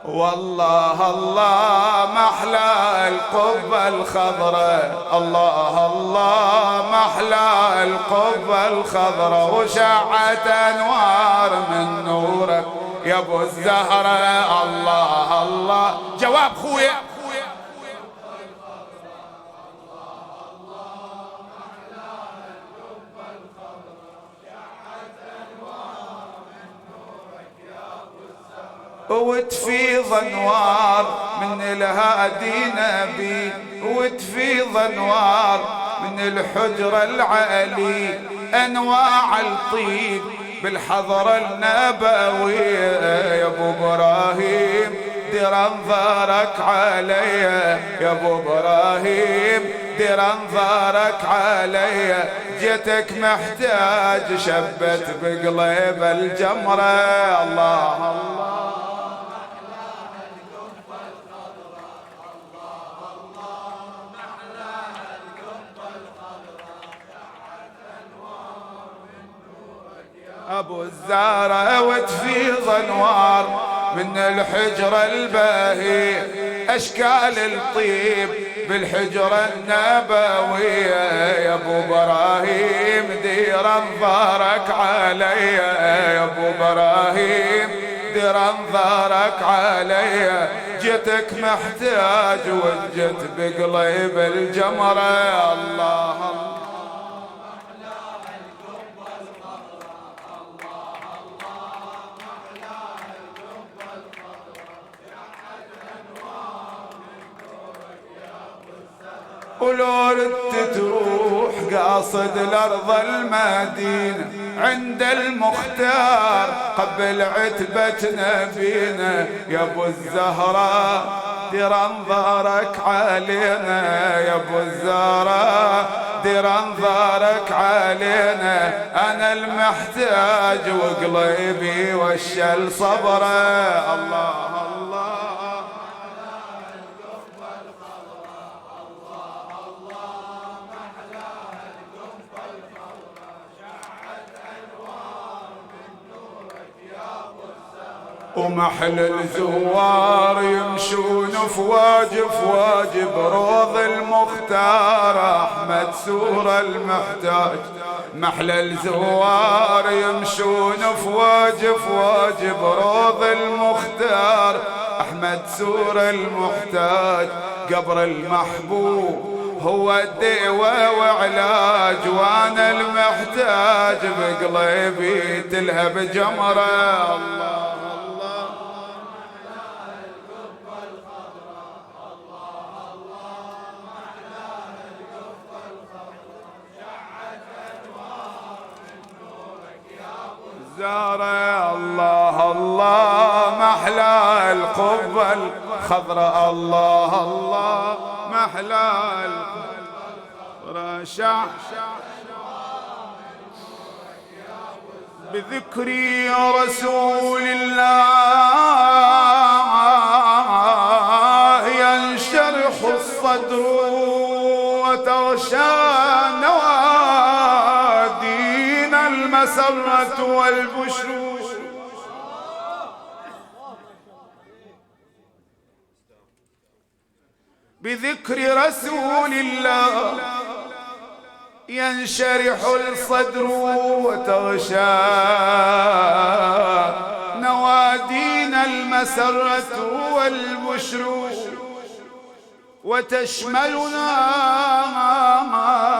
والله الله محلى القبة الخضراء، الله الله محلى القبة الخضراء، وشعت أنوار من نورك يا ابو الزهرة. الله الله جواب خويا. وتفيض انوار من الهادي نبي، وتفيض انوار من الحجر العلي، انواع الطيب بالحضرة النبوية يا ابو ابراهيم دير انظارك علي، يا ابو ابراهيم دير انظارك علي، جيتك محتاج شبت بقلب الجمرة. الله الله ابو الزهرة، وتفيض انوار من الحجرة الباهية، اشكال الطيب بالحجرة النبوية يا ابو ابراهيم دير انظارك علي، يا ابو ابراهيم دير انظارك علي، جيتك محتاج وجت بقلب الجمرة. الله الله ولو ردت تروح قاصد الارض المدينة عند المختار قبل عتبة نبينا يا ابو الزهراء دير انظارك علينا، يا ابو الزهراء دير انظارك علينا، انا المحتاج وقلبي والشل صبره. الله الله ومحل الزوار يمشون فواج بروض المختار احمد سور المحتاج، محل الزوار يمشون فواج بروض المختار احمد سور المحتاج، قبر المحبوب هو الدواء وعلاج، وانا المحتاج بقلبي تلهب جمره. الله زهرة، الله الله محلى القبة الخضراء، الله الله محلى القبة شع بذكر رسول الله ينشرح الصدر وتغشى نوادين المسرة والبشر، بذكر رسول الله ينشرح الصدر وتغشى نوادين المسرة والبشر، وتشملنا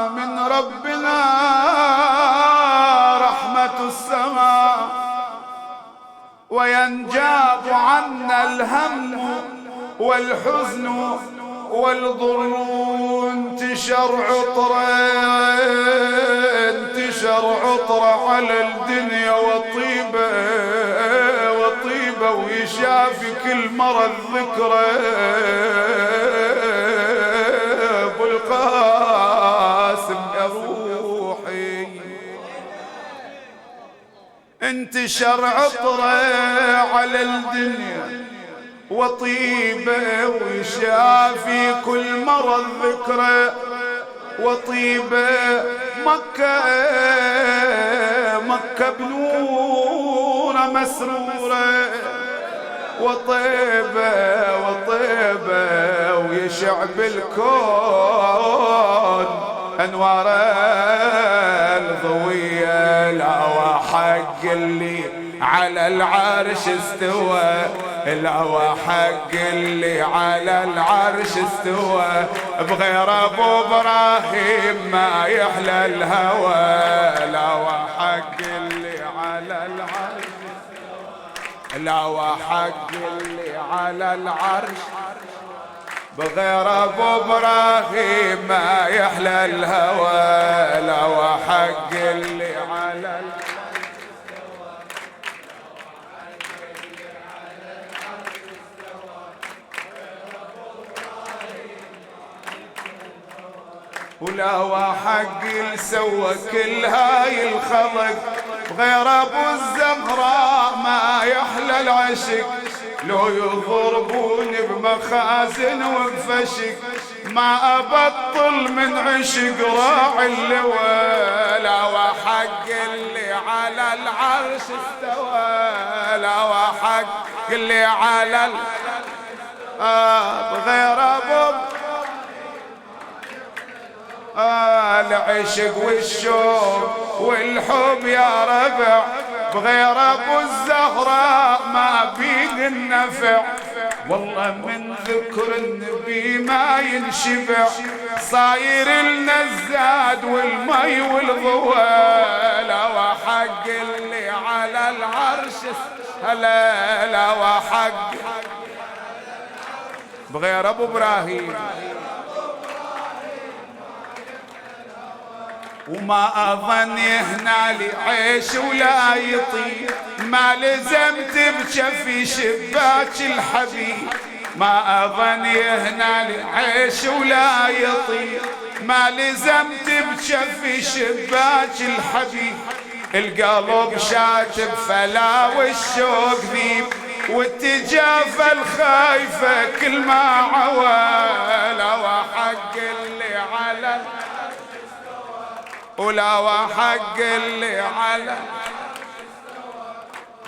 من ربنا رحمة السماء، وينجاب عنا الهم والحزن والضر، انتشر عطره على الدنيا وطيبه ويشافي كل مرض ذكره ابو القاسم يا روحي، انتشر عطره على الدنيا وطيبه ويشافي كل مرض ذكره وطيبه، مكة بنور مسرورة وطيبة وطيبة ويشع بالكون أنوار الضوية. لا وحق اللي على العرش استوى، لا وحق اللي على العرش استوى، بغير ابو ابراهيم ما يحلى الهوى. لا وحق اللي على العرش استوى، لا وحق اللي على العرش، بغير ابو ابراهيم ما يحلى الهوى. لا وحق اللي على ولا وحق اللي سوى كل هاي الخلق، بغير ابو الزهراء ما يحلى العشق. لو يضربوني بمخازن وبفشق ما ابطل من عشق راعي اللواء. لا وحق اللي على العرش استوى، لا وحق اللي على بغير ابو العشق والشوق والحب يا ربع، بغير ابو الزهراء ما بيه النفع. والله من ذكر النبي ما ينشبع، صاير لنا الزاد والمي والضوى. لا وحق اللي على العرش هلا، لا وحق بغير ابو ابراهيم. وما اظن هنا لي عيش ولا يطير، ما لزمت بجفي شباك الحبيب. ما اظن هنا لي عيش ولا يطير، ما لزمت بجفي شباك الحبيب. القلب شاتب فلا والشوق ذيب، والتجافة الخايفة كل ما عوى. لا وحق اللي على ولا وحق اللي على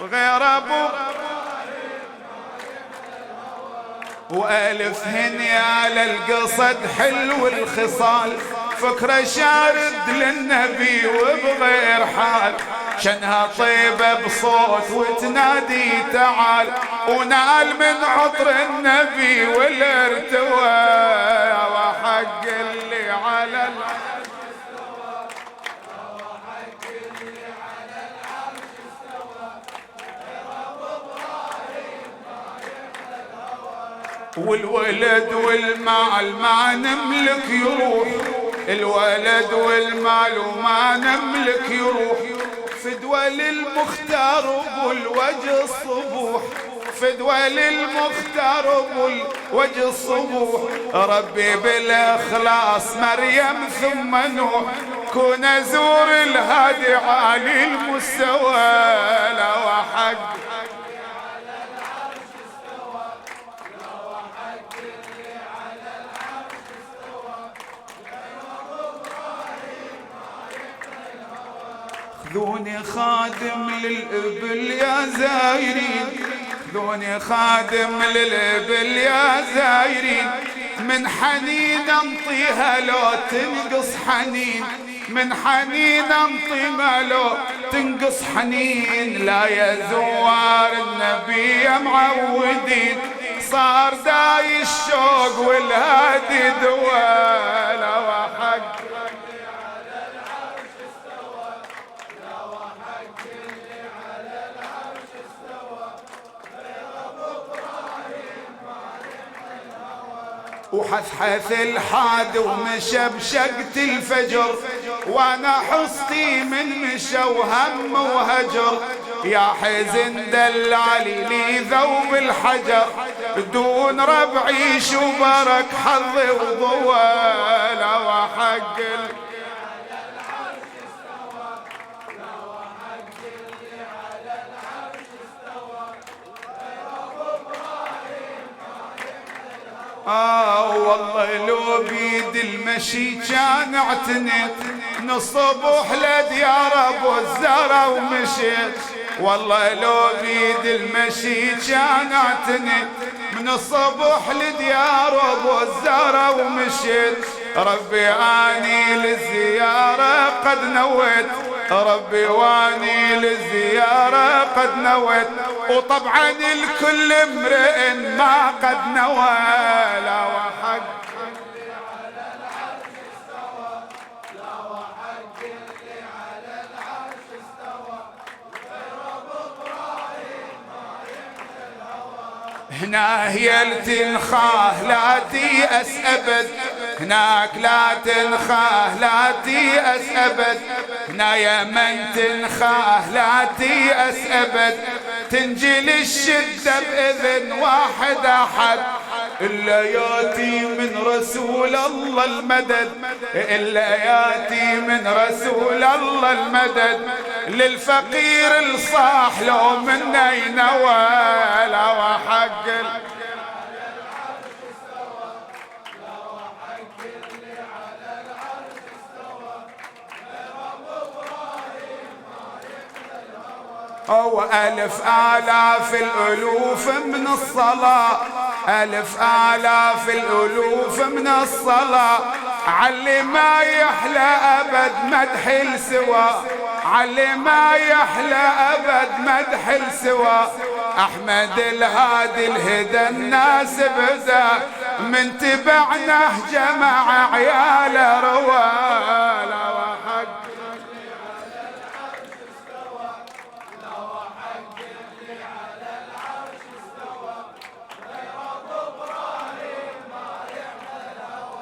بغير ابو والف هنيا للقصد حلو الخصال، فكرة شارد للنبي وبغير حال. شنها طيبة بصوت وتنادي تعال، ونال من عطر النبي والارتوى. وحق اللي على والولد والمال ما نملك يروح، الولد والمال وما نملك يروح. فدوى للمختار بالوجه الصبوح، فدوى للمختار بالوجه الصبوح. ربي بالاخلاص مريم ثم نوح، كون ازور الهادي عالي المستوى. لا وحق خذوني خادم للإبل يا زايرين، خذوني خادم للإبل يا زايرين. من حنين انطيها لو تنقص حنين، من حنين انطيها لو تنقص حنين. لا يا زوار النبي يا معودين، صار داي الشوق والهادي دوا. لا وحق وحثحث الحاد ومشى بشقة الفجر، وانا حصتي من مشى وهم وهجر. يا حزن دلالي لي ذوب الحجر، دون ربعي شو برك حظي وضوى. لا وحق والله لو بيد المشي كان اعتنيت، نصبح لديار ابو الزهرة ومشيت. والله لو بيد المشي كان اعتني من الصبح لديار ابو الزهرة ومشيت. ربي اني للزيارة قد نويت، ربي واني للزيارة قد نويت، وطبعا الكل امرئ ما قد نوى. لا وحق هنا هي تنخاه لا تيأس أبد، هناك لا تنخاه لا تيأس أبد، هنا يا من تنخاه لا تيأس أبد، تنجل الشدة بإذن واحد أحد، إلا ياتي من رسول الله المدد، إلا ياتي من رسول الله المدد، للفقير الصاح لو من نينوى. لا وحق أو ألف آلاف الألوف من الصلاة، ألف آلاف الألوف من الصلاة، علي ما يحلى أبد مدح السوى، علي ما يحلى أبد مدح السوى. أحمد الهادي الهدى الناس بدا، من تبعناه جمع عيال روى. لا وحق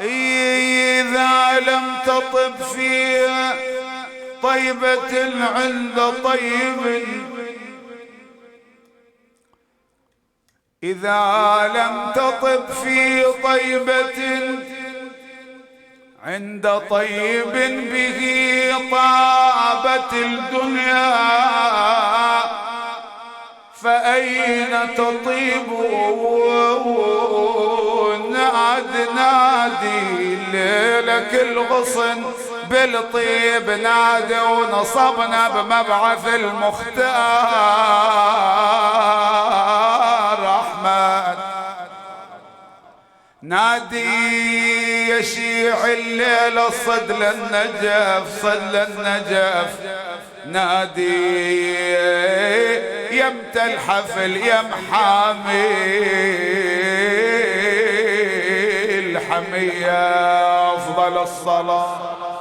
إذا لم تطب فيها طيبة عند طيب، إذا لم تطب في طيبة عند طيب به طابت الدنيا، فأين تطيب نادي ليلك الغصن بالطيب نادي، ونصبنا بمبعث المختار أحمد نادي يشيع الليل صدل النجف صدل النجف، نادي يمت الحفل يم حامي الحمية أفضل الصلاة.